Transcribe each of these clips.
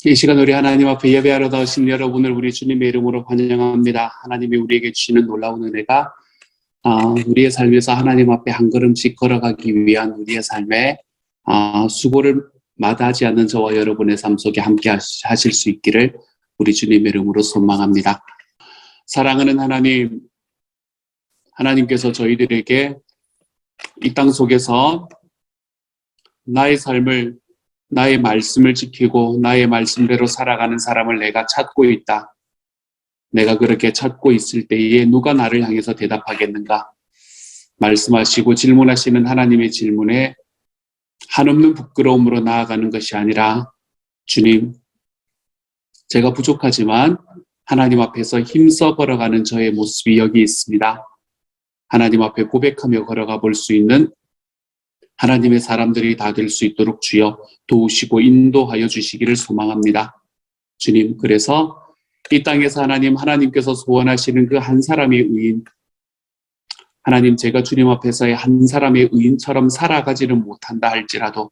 이 시간 우리 하나님 앞에 예배하러 나오신 여러분을 우리 주님의 이름으로 환영합니다. 하나님이 우리에게 주시는 놀라운 은혜가 우리의 삶에서 하나님 앞에 한 걸음씩 걸어가기 위한 우리의 삶에 수고를 마다하지 않는 저와 여러분의 삶 속에 함께 하실 수 있기를 우리 주님의 이름으로 소망합니다. 사랑하는 하나님, 하나님께서 저희들에게 이 땅 속에서 나의 삶을, 나의 말씀을 지키고 나의 말씀대로 살아가는 사람을 내가 찾고 있다. 내가 그렇게 찾고 있을 때에 누가 나를 향해서 대답하겠는가? 말씀하시고 질문하시는 하나님의 질문에 한없는 부끄러움으로 나아가는 것이 아니라, 주님, 제가 부족하지만 하나님 앞에서 힘써 걸어가는 저의 모습이 여기 있습니다. 하나님 앞에 고백하며 걸어가 볼 수 있는 하나님의 사람들이 다 될 수 있도록 주여 도우시고 인도하여 주시기를 소망합니다. 주님, 그래서 이 땅에서 하나님께서 소원하시는 그 한 사람의 의인, 하나님, 제가 주님 앞에서의 한 사람의 의인처럼 살아가지는 못한다 할지라도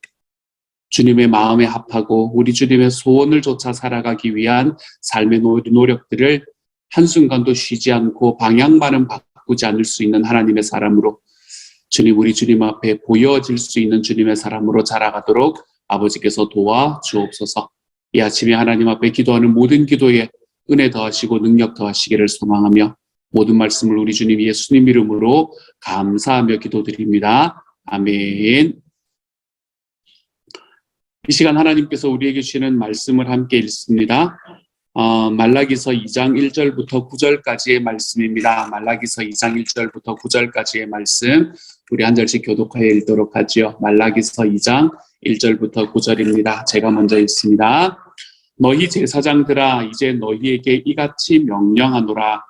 주님의 마음에 합하고 우리 주님의 소원을 좇아 살아가기 위한 삶의 노력들을 한순간도 쉬지 않고 방향만은 바꾸지 않을 수 있는 하나님의 사람으로, 주님, 우리 주님 앞에 보여질 수 있는 주님의 사람으로 자라가도록 아버지께서 도와 주옵소서. 이 아침에 하나님 앞에 기도하는 모든 기도에 은혜 더하시고 능력 더하시기를 소망하며 모든 말씀을 우리 주님 예수님 이름으로 감사하며 기도드립니다. 아멘. 이 시간 하나님께서 우리에게 주시는 말씀을 함께 읽습니다. 말라기서 2장 1절부터 9절까지의 말씀입니다. 말라기서 2장 1절부터 9절까지의 말씀, 우리 한 절씩 교독하여 읽도록 하지요. 말라기서 2장 1절부터 9절입니다. 제가 먼저 읽습니다. 너희 제사장들아, 이제 너희에게 이같이 명령하노라.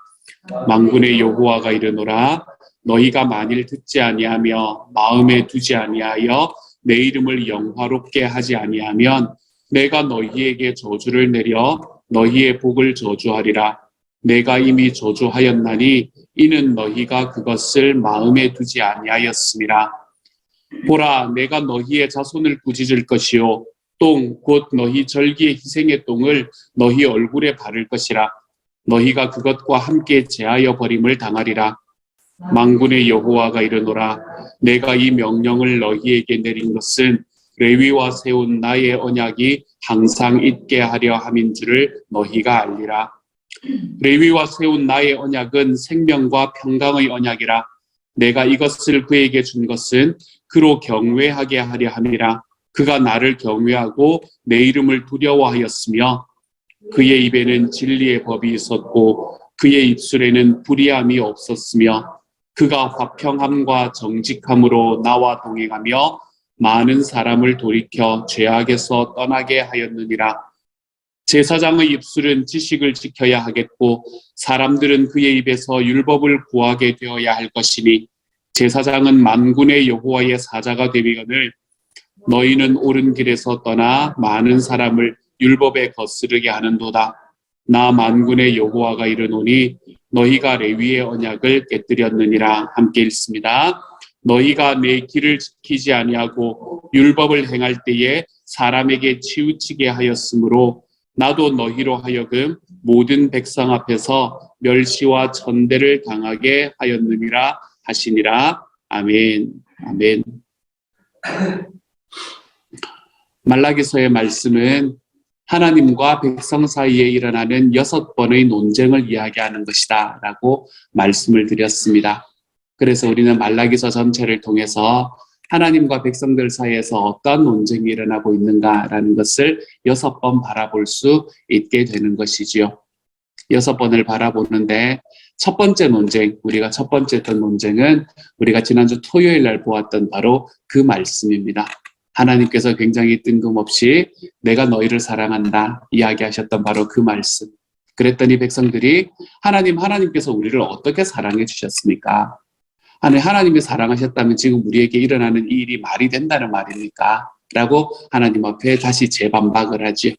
만군의 여호와가 이르노라. 너희가 만일 듣지 아니하며 마음에 두지 아니하여 내 이름을 영화롭게 하지 아니하면 내가 너희에게 저주를 내려 너희의 복을 저주하리라. 내가 이미 저주하였나니 이는 너희가 그것을 마음에 두지 아니하였음이라. 보라, 내가 너희의 자손을 꾸짖을 것이요 똥 곧 너희 절기의 희생의 똥을 너희 얼굴에 바를 것이라. 너희가 그것과 함께 제하여 버림을 당하리라. 만군의 여호와가 이르노라. 내가 이 명령을 너희에게 내린 것은 레위와 세운 나의 언약이 항상 있게 하려 함인 줄을 너희가 알리라. 레위와 세운 나의 언약은 생명과 평강의 언약이라. 내가 이것을 그에게 준 것은 그로 경외하게 하려 함이라. 그가 나를 경외하고 내 이름을 두려워하였으며 그의 입에는 진리의 법이 있었고 그의 입술에는 불의함이 없었으며 그가 화평함과 정직함으로 나와 동행하며 많은 사람을 돌이켜 죄악에서 떠나게 하였느니라. 제사장의 입술은 지식을 지켜야 하겠고 사람들은 그의 입에서 율법을 구하게 되어야 할 것이니 제사장은 만군의 여호와의 사자가 되거늘 너희는 옳은 길에서 떠나 많은 사람을 율법에 거스르게 하는도다. 나 만군의 여호와가 이르노니 너희가 레위의 언약을 깨뜨렸느니라. 함께 읽습니다. 너희가 내 길을 지키지 아니하고 율법을 행할 때에 사람에게 치우치게 하였으므로 나도 너희로 하여금 모든 백성 앞에서 멸시와 천대를 당하게 하였느니라 하시니라. 아멘. 아멘. 말라기서의 말씀은 하나님과 백성 사이에 일어나는 6번의 논쟁을 이야기하는 것이다 라고 말씀을 드렸습니다. 그래서 우리는 말라기서 전체를 통해서 하나님과 백성들 사이에서 어떤 논쟁이 일어나고 있는가라는 것을 6번 바라볼 수 있게 되는 것이지요. 6번을 바라보는데 첫 번째 논쟁, 우리가 첫 번째 했던 논쟁은 우리가 지난주 토요일 날 보았던 바로 그 말씀입니다. 하나님께서 굉장히 뜬금없이 내가 너희를 사랑한다 이야기하셨던 바로 그 말씀. 그랬더니 백성들이 하나님께서 우리를 어떻게 사랑해 주셨습니까? 하나님이 사랑하셨다면 지금 우리에게 일어나는 이 일이 말이 된다는 말입니까? 라고 하나님 앞에 다시 재반박을 하지.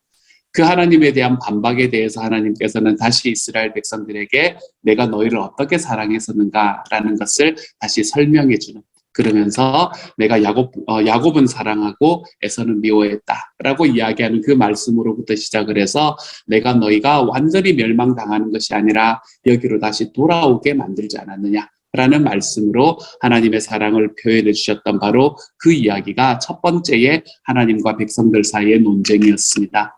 그 하나님에 대한 반박에 대해서 하나님께서는 다시 이스라엘 백성들에게 내가 너희를 어떻게 사랑했었는가라는 것을 다시 설명해 주는, 그러면서 내가 야곱은 사랑하고 에서는 미워했다라고 이야기하는 그 말씀으로부터 시작을 해서 내가 너희가 완전히 멸망당하는 것이 아니라 여기로 다시 돌아오게 만들지 않았느냐라는 말씀으로 하나님의 사랑을 표현해 주셨던 바로 그 이야기가 첫 번째의 하나님과 백성들 사이의 논쟁이었습니다.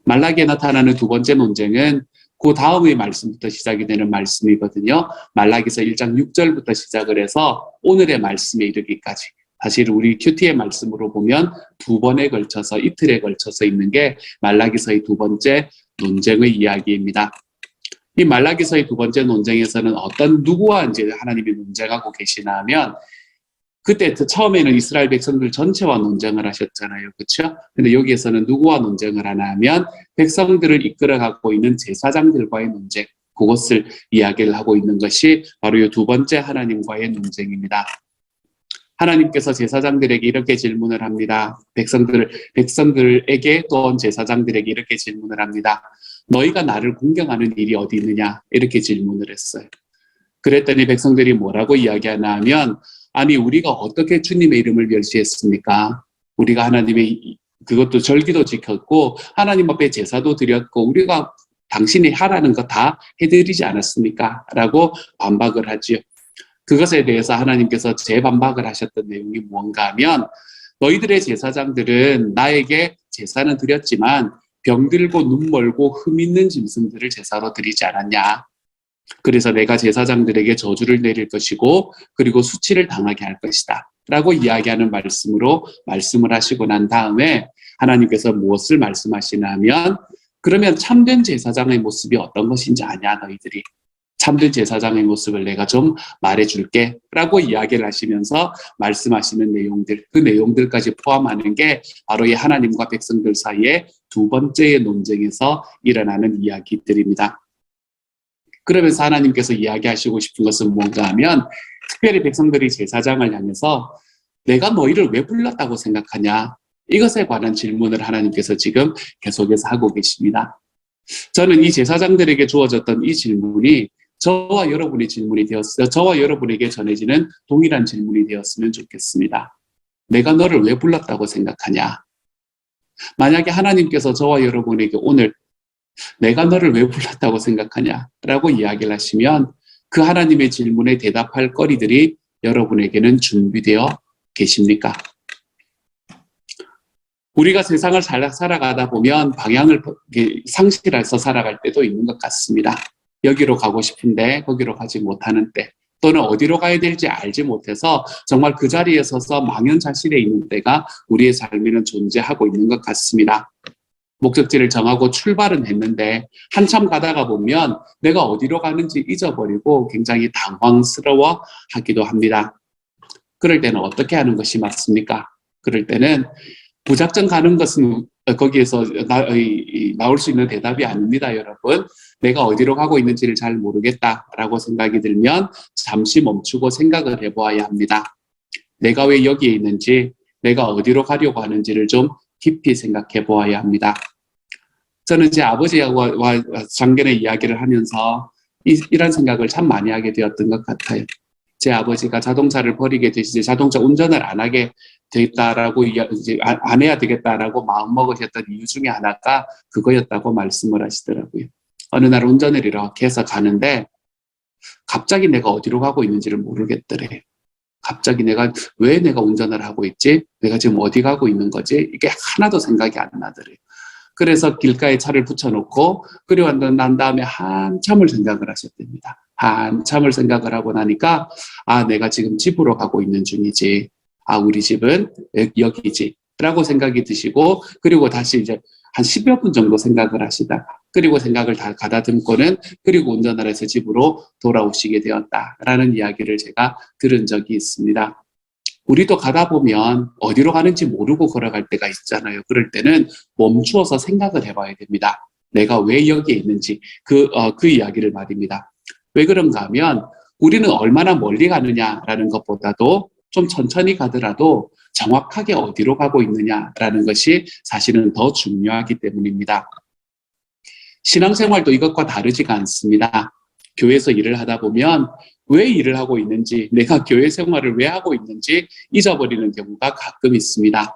말라기에 나타나는 두 번째 논쟁은 그 다음의 말씀부터 시작이 되는 말씀이거든요. 말라기서 1장 6절부터 시작을 해서 오늘의 말씀에 이르기까지, 사실 우리 큐티의 말씀으로 보면 두 번에 걸쳐서, 이틀에 걸쳐서 있는 게 말라기서의 두 번째 논쟁의 이야기입니다. 이 말라기서의 두 번째 논쟁에서는 어떤 누구와 이제 하나님이 논쟁하고 계시나 하면, 그때 처음에는 이스라엘 백성들 전체와 논쟁을 하셨잖아요. 그렇죠? 근데 여기에서는 누구와 논쟁을 하나 하면 백성들을 이끌어가고 있는 제사장들과의 논쟁, 그것을 이야기를 하고 있는 것이 바로 이 두 번째 하나님과의 논쟁입니다. 하나님께서 제사장들에게 이렇게 질문을 합니다. 백성들에게 또한 제사장들에게 이렇게 질문을 합니다. 너희가 나를 공경하는 일이 어디 있느냐? 이렇게 질문을 했어요. 그랬더니 백성들이 뭐라고 이야기하나 하면, 아니 우리가 어떻게 주님의 이름을 멸시했습니까? 우리가 하나님의 그것도 절기도 지켰고 하나님 앞에 제사도 드렸고 우리가 당신이 하라는 거 다 해드리지 않았습니까? 라고 반박을 하지요. 그것에 대해서 하나님께서 재반박을 하셨던 내용이 무언가 하면, 너희들의 제사장들은 나에게 제사는 드렸지만 병들고 눈 멀고 흠 있는 짐승들을 제사로 드리지 않았냐? 그래서 내가 제사장들에게 저주를 내릴 것이고 그리고 수치를 당하게 할 것이다 라고 이야기하는 말씀으로 말씀을 하시고 난 다음에 하나님께서 무엇을 말씀하시냐면, 그러면 참된 제사장의 모습이 어떤 것인지 아냐? 너희들이 참된 제사장의 모습을 내가 좀 말해줄게 라고 이야기를 하시면서 말씀하시는 내용들, 그 내용들까지 포함하는 게 바로 이 하나님과 백성들 사이의 두 번째의 논쟁에서 일어나는 이야기들입니다. 그러면서 하나님께서 이야기하시고 싶은 것은 뭔가 하면, 특별히 백성들이 제사장을 향해서 내가 너희를 왜 불렀다고 생각하냐? 이것에 관한 질문을 하나님께서 지금 계속해서 하고 계십니다. 저는 이 제사장들에게 주어졌던 이 질문이 저와 여러분에게 전해지는 동일한 질문이 되었으면 좋겠습니다. 내가 너를 왜 불렀다고 생각하냐? 만약에 하나님께서 저와 여러분에게 오늘 내가 너를 왜 불렀다고 생각하냐? 라고 이야기를 하시면 그 하나님의 질문에 대답할 거리들이 여러분에게는 준비되어 계십니까? 우리가 세상을 살아가다 보면 방향을 상실해서 살아갈 때도 있는 것 같습니다. 여기로 가고 싶은데 거기로 가지 못하는 때, 또는 어디로 가야 될지 알지 못해서 정말 그 자리에 서서 망연자실해 있는 때가 우리의 삶에는 존재하고 있는 것 같습니다. 목적지를 정하고 출발은 했는데 한참 가다가 보면 내가 어디로 가는지 잊어버리고 굉장히 당황스러워 하기도 합니다. 그럴 때는 어떻게 하는 것이 맞습니까? 그럴 때는 무작정 가는 것은 거기에서 나올 수 있는 대답이 아닙니다, 여러분. 내가 어디로 가고 있는지를 잘 모르겠다라고 생각이 들면 잠시 멈추고 생각을 해보아야 합니다. 내가 왜 여기에 있는지, 내가 어디로 가려고 하는지를 좀 깊이 생각해 보아야 합니다. 저는 제 아버지와 작년에 이야기를 하면서 이런 생각을 참 많이 하게 되었던 것 같아요. 제 아버지가 자동차를 버리게 되시지 자동차 운전을 안 하게 되겠다라고 이제 안 해야 되겠다라고 마음먹으셨던 이유 중에 하나가 그거였다고 말씀을 하시더라고요. 어느 날 운전을 이렇게 해서 가는데 갑자기 내가 어디로 가고 있는지를 모르겠더래. 갑자기 왜 내가 운전을 하고 있지? 내가 지금 어디 가고 있는 거지? 이게 하나도 생각이 안 나더래요. 그래서 길가에 차를 붙여놓고 그리고 난 다음에 한참을 생각을 하셨답니다. 한참을 생각을 하고 나니까 내가 지금 집으로 가고 있는 중이지. 우리 집은 여기지. 라고 생각이 드시고 그리고 다시 이제 한 10여 분 정도 생각을 하시다가 그리고 생각을 다 가다듬고는 그리고 운전을 해서 집으로 돌아오시게 되었다라는 이야기를 제가 들은 적이 있습니다. 우리도 가다 보면 어디로 가는지 모르고 걸어갈 때가 있잖아요. 그럴 때는 멈추어서 생각을 해봐야 됩니다. 내가 왜 여기에 있는지 그 이야기를 말입니다. 왜 그런가 하면 우리는 얼마나 멀리 가느냐라는 것보다도 좀 천천히 가더라도 정확하게 어디로 가고 있느냐라는 것이 사실은 더 중요하기 때문입니다. 신앙생활도 이것과 다르지가 않습니다. 교회에서 일을 하다 보면 왜 일을 하고 있는지, 내가 교회 생활을 왜 하고 있는지 잊어버리는 경우가 가끔 있습니다.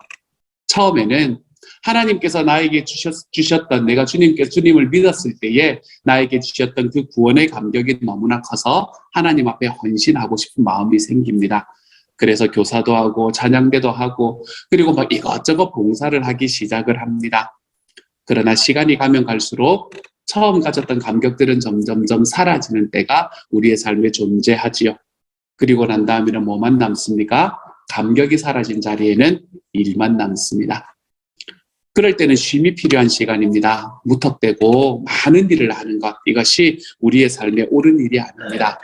처음에는 하나님께서 나에게 주셨던, 내가 주님을 믿었을 때에 나에게 주셨던 그 구원의 감격이 너무나 커서 하나님 앞에 헌신하고 싶은 마음이 생깁니다. 그래서 교사도 하고 찬양대도 하고 그리고 막 이것저것 봉사를 하기 시작을 합니다. 그러나 시간이 가면 갈수록 처음 가졌던 감격들은 점점점 사라지는 때가 우리의 삶에 존재하지요. 그리고 난 다음에는 뭐만 남습니까? 감격이 사라진 자리에는 일만 남습니다. 그럴 때는 쉼이 필요한 시간입니다. 무턱대고 많은 일을 하는 것, 이것이 우리의 삶에 옳은 일이 아닙니다.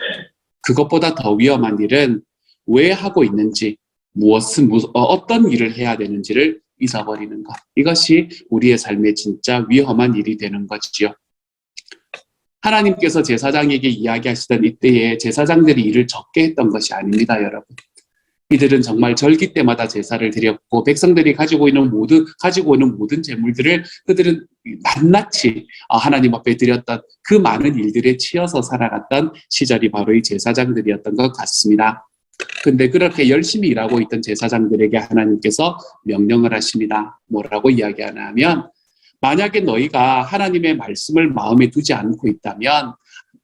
그것보다 더 위험한 일은 왜 하고 있는지, 어떤 일을 해야 되는지를 잊어버리는 것. 이것이 우리의 삶에 진짜 위험한 일이 되는 것이지요. 하나님께서 제사장에게 이야기하시던 이때에 제사장들이 일을 적게 했던 것이 아닙니다, 여러분. 이들은 정말 절기 때마다 제사를 드렸고 백성들이 가지고 오는 모든 재물들을 그들은 낱낱이 하나님 앞에 드렸던 그 많은 일들에 치여서 살아갔던 시절이 바로 이 제사장들이었던 것 같습니다. 근데 그렇게 열심히 일하고 있던 제사장들에게 하나님께서 명령을 하십니다. 뭐라고 이야기하나 하면, 만약에 너희가 하나님의 말씀을 마음에 두지 않고 있다면,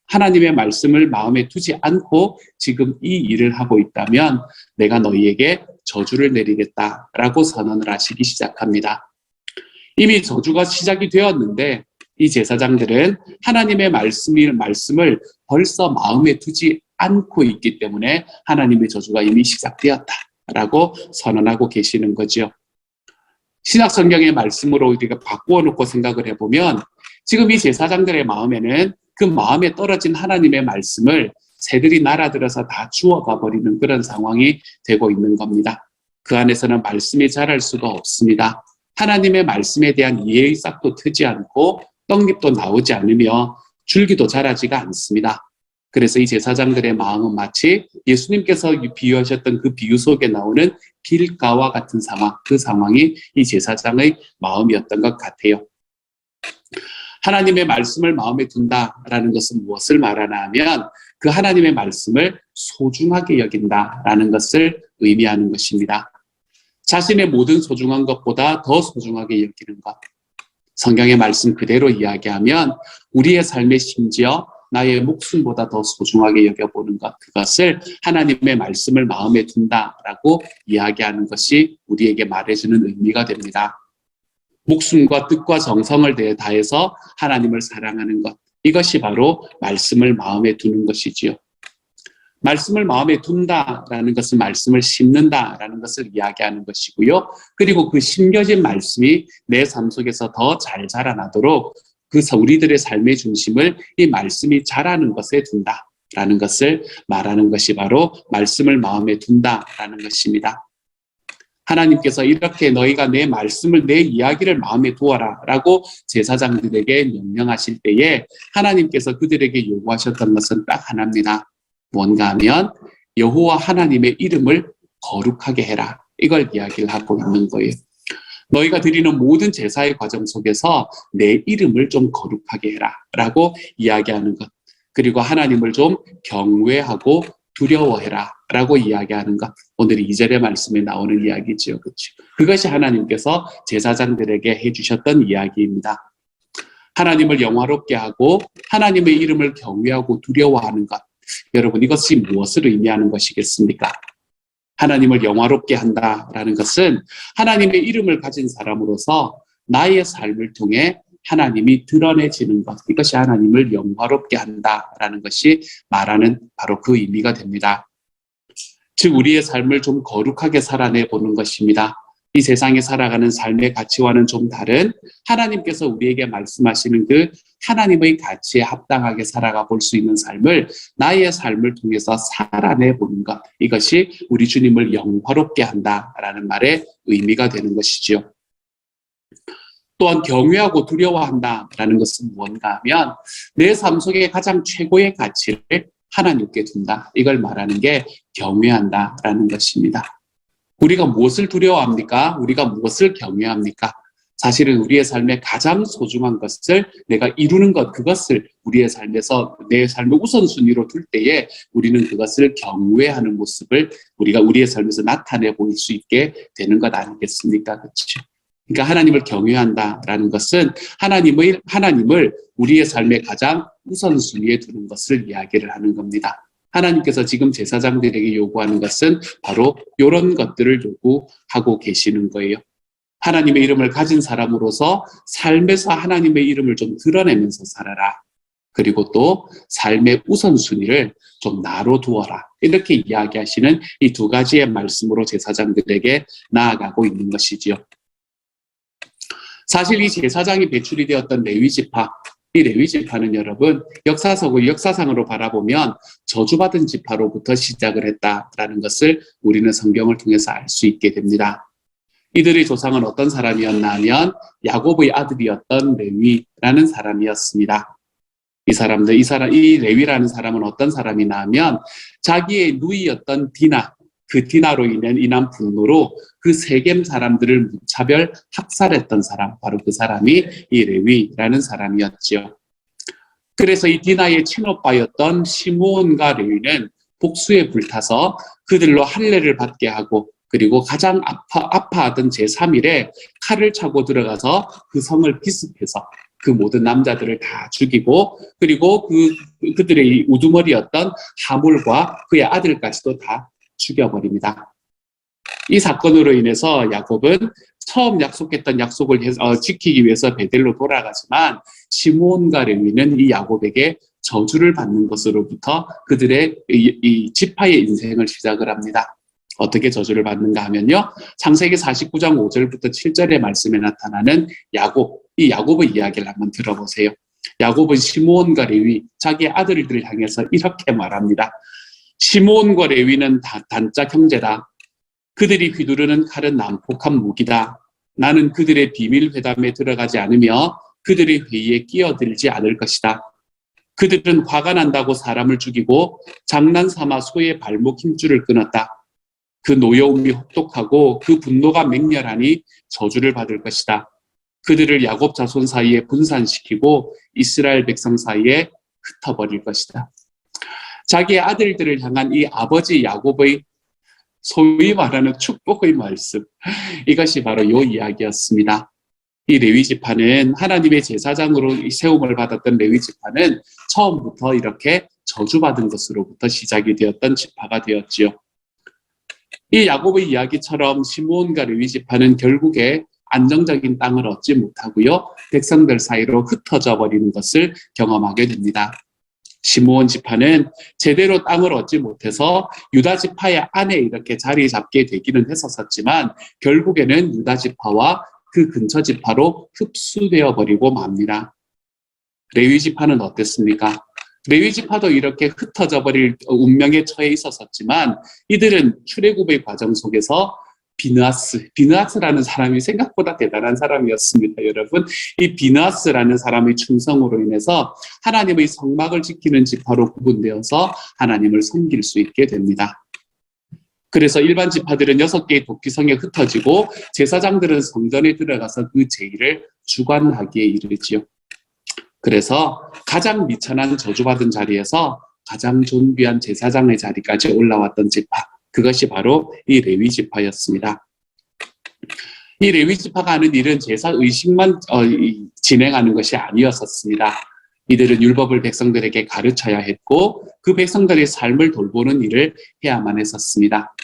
하나님의 말씀을 마음에 두지 않고 지금 이 일을 하고 있다면 내가 너희에게 저주를 내리겠다라고 선언을 하시기 시작합니다. 이미 저주가 시작이 되었는데 이 제사장들은 하나님의 말씀을 벌써 마음에 두지 않고 있기 때문에 하나님의 저주가 이미 시작되었다라고 선언하고 계시는 거죠. 신약 성경의 말씀으로 우리가 바꾸어 놓고 생각을 해보면 지금 이 제사장들의 마음에는 그 마음에 떨어진 하나님의 말씀을 새들이 날아들어서 다 주워가 버리는 그런 상황이 되고 있는 겁니다. 그 안에서는 말씀이 자랄 수가 없습니다. 하나님의 말씀에 대한 이해의 싹도 트지 않고 떡잎도 나오지 않으며 줄기도 자라지가 않습니다. 그래서 이 제사장들의 마음은 마치 예수님께서 비유하셨던 그 비유 속에 나오는 길가와 같은 상황, 그 상황이 이 제사장의 마음이었던 것 같아요. 하나님의 말씀을 마음에 둔다라는 것은 무엇을 말하나 하면 그 하나님의 말씀을 소중하게 여긴다라는 것을 의미하는 것입니다. 자신의 모든 소중한 것보다 더 소중하게 여기는 것. 성경의 말씀 그대로 이야기하면 우리의 삶에 심지어 나의 목숨보다 더 소중하게 여겨보는 것, 그것을 하나님의 말씀을 마음에 둔다라고 이야기하는 것이 우리에게 말해주는 의미가 됩니다. 목숨과 뜻과 정성을 다해서 하나님을 사랑하는 것, 이것이 바로 말씀을 마음에 두는 것이지요. 말씀을 마음에 둔다라는 것은 말씀을 심는다라는 것을 이야기하는 것이고요. 그리고 그 심겨진 말씀이 내 삶 속에서 더 잘 자라나도록 우리들의 삶의 중심을 이 말씀이 자라는 것에 둔다라는 것을 말하는 것이 바로 말씀을 마음에 둔다라는 것입니다. 하나님께서 이렇게 너희가 내 말씀을, 내 이야기를 마음에 두어라 라고 제사장들에게 명령하실 때에 하나님께서 그들에게 요구하셨던 것은 딱 하나입니다. 뭔가 하면 여호와 하나님의 이름을 거룩하게 해라. 이걸 이야기를 하고 있는 거예요. 너희가 드리는 모든 제사의 과정 속에서 내 이름을 좀 거룩하게 해라 라고 이야기하는 것. 그리고 하나님을 좀 경외하고 두려워해라 라고 이야기하는 것. 오늘 2절의 말씀에 나오는 이야기지요. 그렇죠? 그것이 하나님께서 제사장들에게 해주셨던 이야기입니다. 하나님을 영화롭게 하고 하나님의 이름을 경외하고 두려워하는 것. 여러분, 이것이 무엇을 의미하는 것이겠습니까? 하나님을 영화롭게 한다라는 것은 하나님의 이름을 가진 사람으로서 나의 삶을 통해 하나님이 드러내지는 것, 이것이 하나님을 영화롭게 한다라는 것이 말하는 바로 그 의미가 됩니다. 즉 우리의 삶을 좀 거룩하게 살아내보는 것입니다. 이 세상에 살아가는 삶의 가치와는 좀 다른 하나님께서 우리에게 말씀하시는 그 하나님의 가치에 합당하게 살아가 볼 수 있는 삶을 나의 삶을 통해서 살아내보는 것, 이것이 우리 주님을 영화롭게 한다라는 말의 의미가 되는 것이지요. 또한 경외하고 두려워한다라는 것은 무언가 하면 내 삶 속에 가장 최고의 가치를 하나님께 둔다. 이걸 말하는 게 경외한다라는 것입니다. 우리가 무엇을 두려워합니까? 우리가 무엇을 경외합니까? 사실은 우리의 삶에 가장 소중한 것을 내가 이루는 것, 그것을 우리의 삶에서 내 삶의 우선순위로 둘 때에 우리는 그것을 경외하는 모습을 우리가 우리의 삶에서 나타내 보일 수 있게 되는 것 아니겠습니까? 그렇죠? 그러니까 하나님을 경외한다라는 것은 하나님을 우리의 삶의 가장 우선순위에 두는 것을 이야기를 하는 겁니다. 하나님께서 지금 제사장들에게 요구하는 것은 바로 이런 것들을 요구하고 계시는 거예요. 하나님의 이름을 가진 사람으로서 삶에서 하나님의 이름을 좀 드러내면서 살아라. 그리고 또 삶의 우선순위를 좀 나로 두어라. 이렇게 이야기하시는 이 두 가지의 말씀으로 제사장들에게 나아가고 있는 것이지요. 사실 이 제사장이 배출이 되었던 레위지파, 이 레위지파는 여러분 역사상으로 바라보면 저주받은 지파로부터 시작을 했다라는 것을 우리는 성경을 통해서 알 수 있게 됩니다. 이들의 조상은 어떤 사람이었나 하면 야곱의 아들이었던 레위라는 사람이었습니다. 이 레위라는 사람은 어떤 사람이나 하면 자기의 누이였던 디나, 그 디나로 인한 분노로 그 세겜 사람들을 무차별 학살했던 사람, 바로 그 사람이 이 레위라는 사람이었지요. 그래서 이 디나의 친오빠였던 시므온과 레위는 복수에 불타서 그들로 할례를 받게 하고 그리고 가장 아파하던 제3일에 칼을 차고 들어가서 그 성을 비습해서 그 모든 남자들을 다 죽이고 그리고 그들의 우두머리였던 하물과 그의 아들까지도 다 죽여버립니다. 이 사건으로 인해서 야곱은 처음 약속했던 약속을 지키기 위해서 베델로 돌아가지만 시므온과 레위는 이 야곱에게 저주를 받는 것으로부터 그들의 이 지파의 인생을 시작을 합니다. 어떻게 저주를 받는가 하면요. 창세기 49장 5절부터 7절의 말씀에 나타나는 이 야곱의 이야기를 한번 들어보세요. 야곱은 시므온과 레위, 자기의 아들들을 향해서 이렇게 말합니다. 시므온과 레위는 단짝 형제다. 그들이 휘두르는 칼은 난폭한 무기다. 나는 그들의 비밀 회담에 들어가지 않으며 그들의 회의에 끼어들지 않을 것이다. 그들은 화가 난다고 사람을 죽이고 장난삼아 소의 발목 힘줄을 끊었다. 그 노여움이 혹독하고 그 분노가 맹렬하니 저주를 받을 것이다. 그들을 야곱 자손 사이에 분산시키고 이스라엘 백성 사이에 흩어버릴 것이다. 자기의 아들들을 향한 이 아버지 야곱의 소위 말하는 축복의 말씀, 이것이 바로 이 이야기였습니다. 이 레위지파는 하나님의 제사장으로 세움을 받았던 레위지파는 처음부터 이렇게 저주받은 것으로부터 시작이 되었던 지파가 되었지요. 이 야곱의 이야기처럼 시므온과 레위 지파는 결국에 안정적인 땅을 얻지 못하고요. 백성들 사이로 흩어져 버리는 것을 경험하게 됩니다. 시므온 지파는 제대로 땅을 얻지 못해서 유다 지파의 안에 이렇게 자리 잡게 되기는 했었지만 결국에는 유다 지파와 그 근처 지파로 흡수되어 버리고 맙니다. 레위 지파는 어땠습니까? 레위 지파도 이렇게 흩어져 버릴 운명에 처해 있었지만 이들은 출애굽의 과정 속에서 비느하스라는 사람이 생각보다 대단한 사람이었습니다. 여러분, 이 비느하스라는 사람의 충성으로 인해서 하나님의 성막을 지키는 지파로 구분되어서 하나님을 섬길 수 있게 됩니다. 그래서 일반 지파들은 6개의 도피성에 흩어지고 제사장들은 성전에 들어가서 그 제의를 주관하기에 이르지요. 그래서 가장 미천한 저주받은 자리에서 가장 존귀한 제사장의 자리까지 올라왔던 지파, 그것이 바로 이 레위 지파였습니다. 이 레위 지파가 하는 일은 제사 의식만 진행하는 것이 아니었습니다. 이들은 율법을 백성들에게 가르쳐야 했고 그 백성들의 삶을 돌보는 일을 해야만 했었습니다.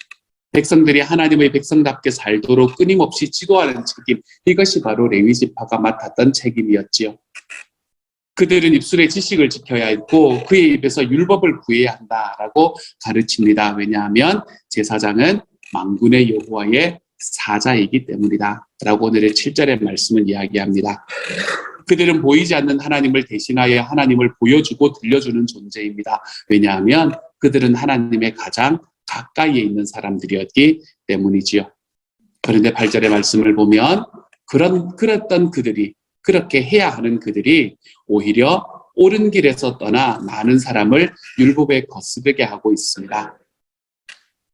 백성들이 하나님의 백성답게 살도록 끊임없이 지도하는 책임, 이것이 바로 레위 지파가 맡았던 책임이었지요. 그들은 입술의 지식을 지켜야 했고 그의 입에서 율법을 구해야 한다라고 가르칩니다. 왜냐하면 제사장은 만군의 여호와의 사자이기 때문이다 라고 오늘의 7절의 말씀은 이야기합니다. 그들은 보이지 않는 하나님을 대신하여 하나님을 보여주고 들려주는 존재입니다. 왜냐하면 그들은 하나님의 가장 가까이에 있는 사람들이었기 때문이지요. 그런데 8절의 말씀을 보면 그랬던 그들이, 그렇게 해야 하는 그들이 오히려 옳은 길에서 떠나 많은 사람을 율법에 거스르게 하고 있습니다.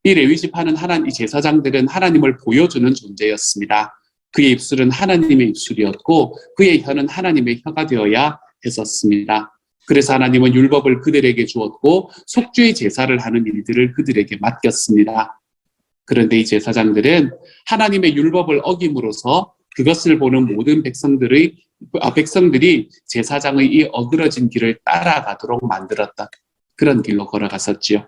이 레위 지파는 이 제사장들은 하나님을 보여주는 존재였습니다. 그의 입술은 하나님의 입술이었고 그의 혀는 하나님의 혀가 되어야 했었습니다. 그래서 하나님은 율법을 그들에게 주었고 속죄의 제사를 하는 일들을 그들에게 맡겼습니다. 그런데 이 제사장들은 하나님의 율법을 어김으로써 그것을 보는 모든 백성들이 제사장의 이 어그러진 길을 따라가도록 만들었던 그런 길로 걸어갔었지요.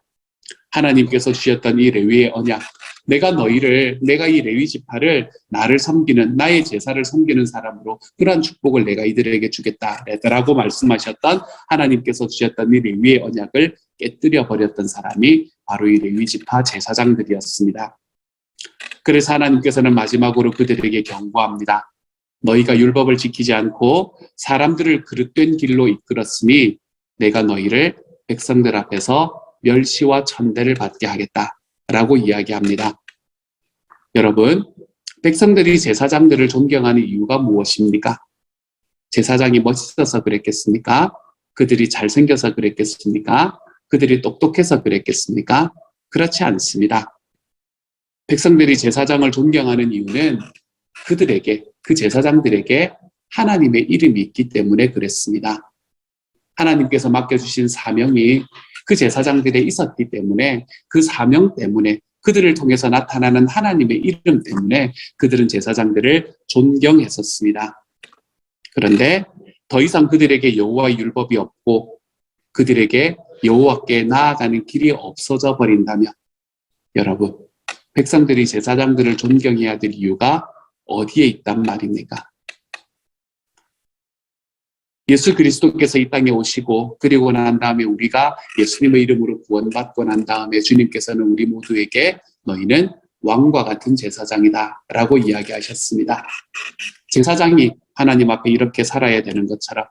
하나님께서 주셨던 이 레위의 언약, 내가 이 레위 지파를 나를 섬기는, 나의 제사를 섬기는 사람으로 그러한 축복을 내가 이들에게 주겠다라고 말씀하셨던 하나님께서 주셨던 이 레위의 언약을 깨뜨려 버렸던 사람이 바로 이 레위 지파 제사장들이었습니다. 그래서 하나님께서는 마지막으로 그들에게 경고합니다. 너희가 율법을 지키지 않고 사람들을 그릇된 길로 이끌었으니 내가 너희를 백성들 앞에서 멸시와 천대를 받게 하겠다라고 이야기합니다. 여러분, 백성들이 제사장들을 존경하는 이유가 무엇입니까? 제사장이 멋있어서 그랬겠습니까? 그들이 잘생겨서 그랬겠습니까? 그들이 똑똑해서 그랬겠습니까? 그렇지 않습니다. 백성들이 제사장을 존경하는 이유는 그 제사장들에게 하나님의 이름이 있기 때문에 그랬습니다. 하나님께서 맡겨주신 사명이 그 제사장들에 있었기 때문에 그 사명 때문에 그들을 통해서 나타나는 하나님의 이름 때문에 그들은 제사장들을 존경했었습니다. 그런데 더 이상 그들에게 여호와의 율법이 없고 그들에게 여호와께 나아가는 길이 없어져 버린다면 여러분, 백성들이 제사장들을 존경해야 될 이유가 어디에 있단 말입니까? 예수 그리스도께서 이 땅에 오시고 그리고 난 다음에 우리가 예수님의 이름으로 구원받고 난 다음에 주님께서는 우리 모두에게 너희는 왕과 같은 제사장이다 라고 이야기하셨습니다. 제사장이 하나님 앞에 이렇게 살아야 되는 것처럼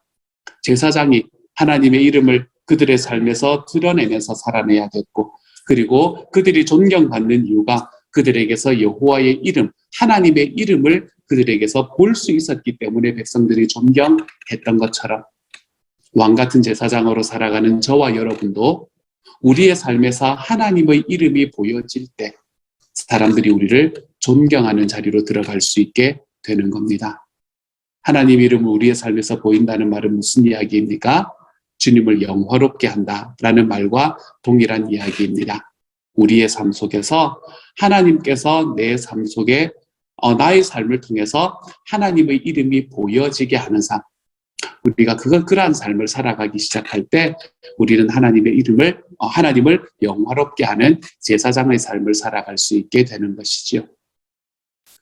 제사장이 하나님의 이름을 그들의 삶에서 드러내면서 살아내야 됐고 그리고 그들이 존경받는 이유가 그들에게서 여호와의 이름, 하나님의 이름을 그들에게서 볼 수 있었기 때문에 백성들이 존경했던 것처럼 왕 같은 제사장으로 살아가는 저와 여러분도 우리의 삶에서 하나님의 이름이 보여질 때 사람들이 우리를 존경하는 자리로 들어갈 수 있게 되는 겁니다. 하나님 이름은 우리의 삶에서 보인다는 말은 무슨 이야기입니까? 주님을 영화롭게 한다라는 말과 동일한 이야기입니다. 우리의 삶 속에서 하나님께서 내 삶 속에 나의 삶을 통해서 하나님의 이름이 보여지게 하는 삶. 우리가 그러한 삶을 살아가기 시작할 때 우리는 하나님을 영화롭게 하는 제사장의 삶을 살아갈 수 있게 되는 것이지요.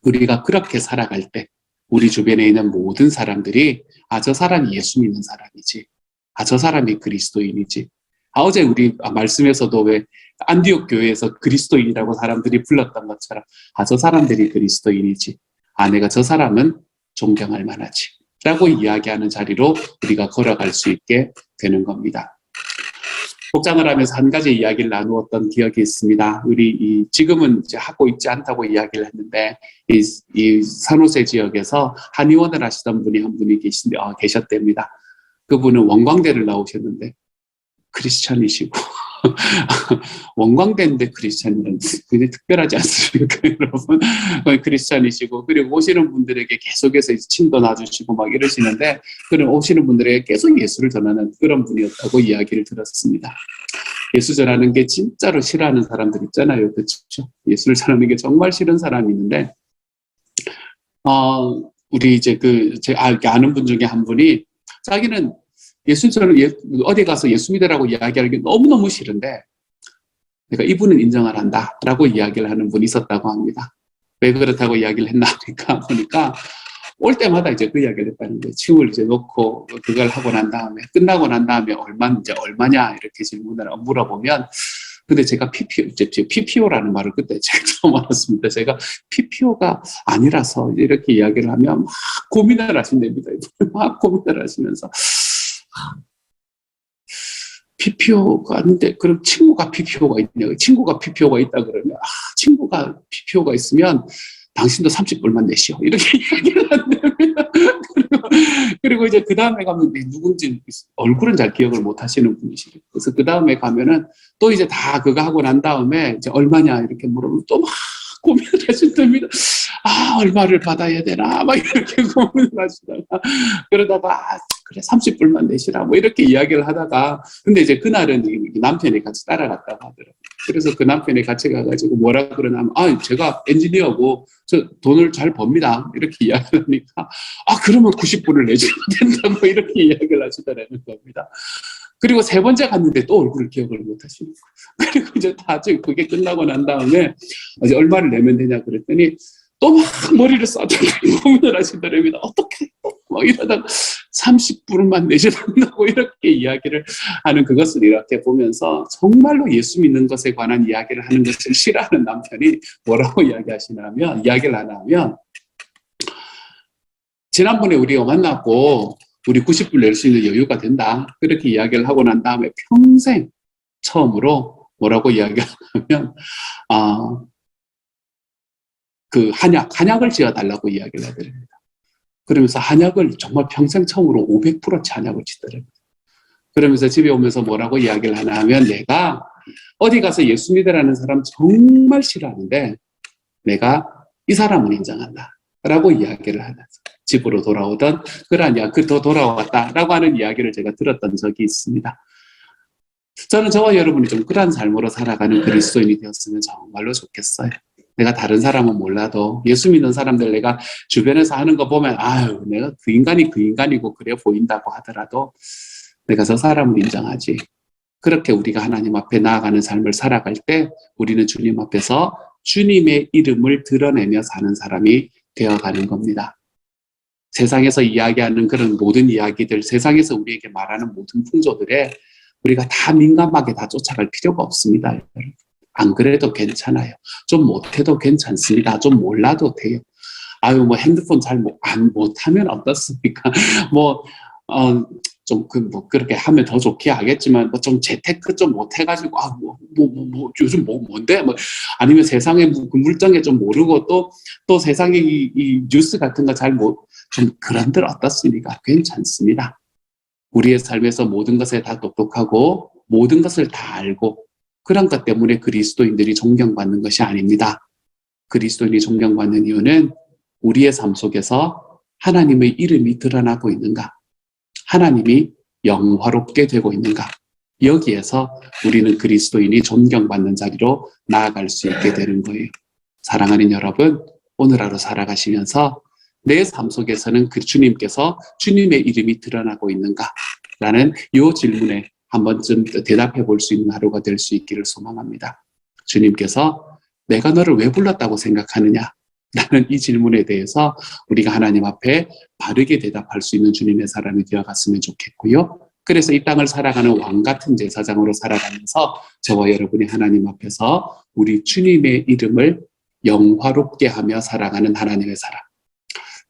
우리가 그렇게 살아갈 때 우리 주변에 있는 모든 사람들이 저 사람이 예수 믿는 사람이지. 저 사람이 그리스도인이지. 어제 우리 말씀에서도 왜 안디옥 교회에서 그리스도인이라고 사람들이 불렀던 것처럼 저 사람들이 그리스도인이지. 내가 저 사람은 존경할 만하지. 라고 이야기하는 자리로 우리가 걸어갈 수 있게 되는 겁니다. 복장을 하면서 한 가지 이야기를 나누었던 기억이 있습니다. 지금은 이제 하고 있지 않다고 이야기를 했는데, 이 산호세 지역에서 한의원을 하시던 분이 한 분이 계셨답니다. 그분은 원광대를 나오셨는데, 크리스찬이시고, 원광대인데 크리스찬이란 굉장히 특별하지 않습니까, 여러분? 크리스찬이시고, 그리고 오시는 분들에게 계속해서 침도 놔주시고 막 이러시는데, 그런 오시는 분들에게 계속 예수를 전하는 그런 분이었다고 이야기를 들었습니다. 예수 전하는 게 진짜로 싫어하는 사람들 있잖아요, 그렇죠? 예수를 전하는 게 정말 싫은 사람이 있는데, 우리 이제 제가 아는 분 중에 한 분이 자기는 어디 가서 예수 믿으라고 이야기하는 게 너무너무 싫은데 내가 이분은 인정을 한다라고 이야기를 하는 분이 있었다고 합니다. 왜 그렇다고 이야기를 했나 하니까 보니까 올 때마다 이제 그 이야기를 했다는 거예요. 치우를 이제 놓고 그걸 하고 난 다음에 끝나고 난 다음에 얼마냐 이렇게 질문을 물어보면 근데 제가 PPO라는 말을 그때 제가 처음 알았습니다. 제가 PPO가 아니라서 이렇게 이야기를 하면 막 고민을 하신답니다. 막 고민을 하시면서 PPO가 아닌데 그럼 친구가 PPO가 있냐? 친구가 PPO가 있다 그러면 친구가 PPO가 있으면 당신도 30불만 내시오. 이렇게 이야기를 한답니다. 그리고 이제 그 다음에 가면 누군지 얼굴은 잘 기억을 못 하시는 분이시래요. 그래서 그 다음에 가면은 또 이제 다 그거 하고 난 다음에 이제 얼마냐 이렇게 물으면 또 막 고민을 하신답니다. 얼마를 받아야 되나 막 이렇게 고민을 하시다가 그러다가 그래 30불만 내시라 뭐 이렇게 이야기를 하다가 근데 이제 그날은 남편이 같이 따라갔다고 하더라고요. 그래서 그 남편이 같이 가가지고 뭐라 그러냐면 제가 엔지니어고 저 돈을 잘 법니다 이렇게 이야기를 하니까 그러면 90불을 내줘야 된다 뭐 이렇게 이야기를 하시더라는 겁니다. 그리고 세 번째 갔는데 또 얼굴을 기억을 못 하시는 거예요. 그리고 이제 다 그게 끝나고 난 다음에 이제 얼마를 내면 되냐 그랬더니 또 막 머리를 써주고 고민을 하시더랍니다. 어떻게 막 이러다가 30불만 내셔야 된다고 이렇게 이야기를 하는 그것을 이렇게 보면서 정말로 예수 믿는 것에 관한 이야기를 하는 것을 싫어하는 남편이 뭐라고 이야기를 하냐면 지난번에 우리가 만났고 우리 90불 낼 수 있는 여유가 된다. 그렇게 이야기를 하고 난 다음에 평생 처음으로 뭐라고 이야기하냐면 그 한약을 지어달라고 이야기를 해드립니다. 그러면서 한약을 정말 평생 처음으로 500%치 한약을 짓더랍니다. 그러면서 집에 오면서 뭐라고 이야기를 하냐면 내가 어디 가서 예수 믿으라는 사람 정말 싫어하는데 내가 이 사람은 인정한다. 라고 이야기를 하면서 집으로 돌아오던 더 돌아왔다라고 하는 이야기를 제가 들었던 적이 있습니다. 저는 저와 여러분이 좀 그러한 삶으로 살아가는 그리스도인이 되었으면 정말로 좋겠어요. 내가 다른 사람은 몰라도 예수 믿는 사람들 내가 주변에서 하는 거 보면 내가 그 인간이 그 인간이고 그래 보인다고 하더라도 내가 저 사람을 인정하지. 그렇게 우리가 하나님 앞에 나아가는 삶을 살아갈 때 우리는 주님 앞에서 주님의 이름을 드러내며 사는 사람이 되어가는 겁니다. 세상에서 이야기하는 그런 모든 이야기들, 세상에서 우리에게 말하는 모든 풍조들에 우리가 다 민감하게 다 쫓아갈 필요가 없습니다. 여러분. 안 그래도 괜찮아요. 좀 못해도 괜찮습니다. 좀 몰라도 돼요. 뭐 핸드폰 잘 못하면 어떻습니까? 그렇게 하면 더 좋게 하겠지만, 좀 재테크 좀 못해가지고, 요즘 뭔데? 아니면 세상의 물정에 좀 모르고 또 세상의 이 뉴스 같은 거 좀 그런들 어떻습니까? 괜찮습니다. 우리의 삶에서 모든 것에 다 똑똑하고, 모든 것을 다 알고, 그런 것 때문에 그리스도인들이 존경받는 것이 아닙니다. 그리스도인이 존경받는 이유는 우리의 삶 속에서 하나님의 이름이 드러나고 있는가? 하나님이 영화롭게 되고 있는가? 여기에서 우리는 그리스도인이 존경받는 자리로 나아갈 수 있게 되는 거예요. 사랑하는 여러분, 오늘 하루 살아가시면서 내 삶 속에서는 그 주님께서 주님의 이름이 드러나고 있는가? 라는 이 질문에 한 번쯤 대답해 볼 수 있는 하루가 될 수 있기를 소망합니다. 주님께서 내가 너를 왜 불렀다고 생각하느냐? 라는 이 질문에 대해서 우리가 하나님 앞에 바르게 대답할 수 있는 주님의 사람이 되어갔으면 좋겠고요. 그래서 이 땅을 살아가는 왕 같은 제사장으로 살아가면서 저와 여러분이 하나님 앞에서 우리 주님의 이름을 영화롭게 하며 살아가는 하나님의 사람.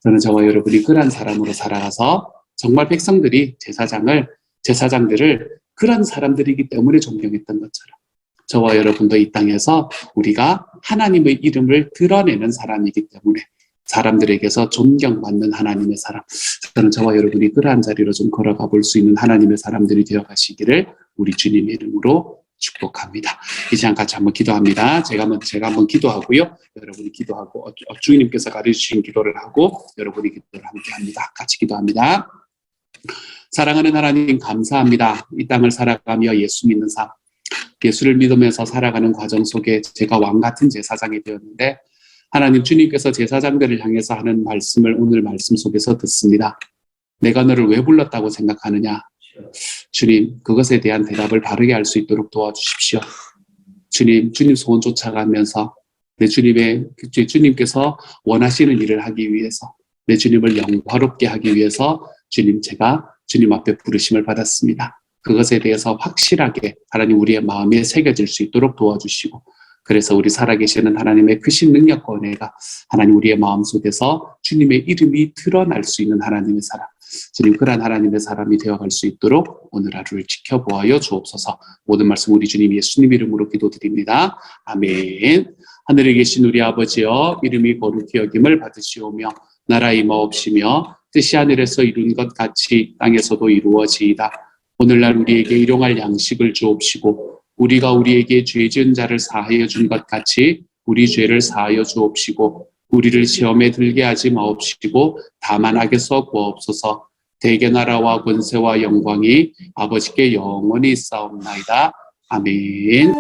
저는 저와 여러분이 그러한 사람으로 살아가서 정말 백성들이 제사장들을 그런 사람들이기 때문에 존경했던 것처럼 저와 여러분도 이 땅에서 우리가 하나님의 이름을 드러내는 사람이기 때문에 사람들에게서 존경받는 하나님의 사람, 저는 저와 여러분이 그러한 자리로 좀 걸어가 볼 수 있는 하나님의 사람들이 되어가시기를 우리 주님의 이름으로 축복합니다. 이 시간 같이 한번 기도합니다. 제가 한번 기도하고요. 여러분이 기도하고 주님께서 가르치신 기도를 하고 여러분이 기도를 함께 합니다. 같이 기도합니다. 사랑하는 하나님 감사합니다. 이 땅을 살아가며 예수 믿는 삶, 예수를 믿으면서 살아가는 과정 속에 제가 왕 같은 제사장이 되었는데 하나님 주님께서 제사장들을 향해서 하는 말씀을 오늘 말씀 속에서 듣습니다. 내가 너를 왜 불렀다고 생각하느냐? 주님, 그것에 대한 대답을 바르게 할 수 있도록 도와주십시오. 주님 소원 쫓아가면서 주님께서 원하시는 일을 하기 위해서 내 주님을 영화롭게 하기 위해서 제가 주님 앞에 부르심을 받았습니다. 그것에 대해서 확실하게 하나님 우리의 마음에 새겨질 수 있도록 도와주시고 그래서 우리 살아계시는 하나님의 크신 능력과 은혜가 하나님 우리의 마음속에서 주님의 이름이 드러날 수 있는 하나님의 사람, 주님 그러한 하나님의 사람이 되어갈 수 있도록 오늘 하루를 지켜보아요 주옵소서. 모든 말씀 우리 주님 예수님 이름으로 기도드립니다. 아멘. 하늘에 계신 우리 아버지여, 이름이 거룩히 여김을 받으시오며 나라 임하옵시며 뜻이 하늘에서 이룬 것 같이 땅에서도 이루어지이다. 오늘날 우리에게 일용할 양식을 주옵시고 우리가 우리에게 죄 지은 자를 사하여 준 것 같이 우리 죄를 사하여 주옵시고 우리를 시험에 들게 하지 마옵시고 다만 악에서 구하옵소서. 대개 나라와 권세와 영광이 아버지께 영원히 있사옵나이다. 아멘.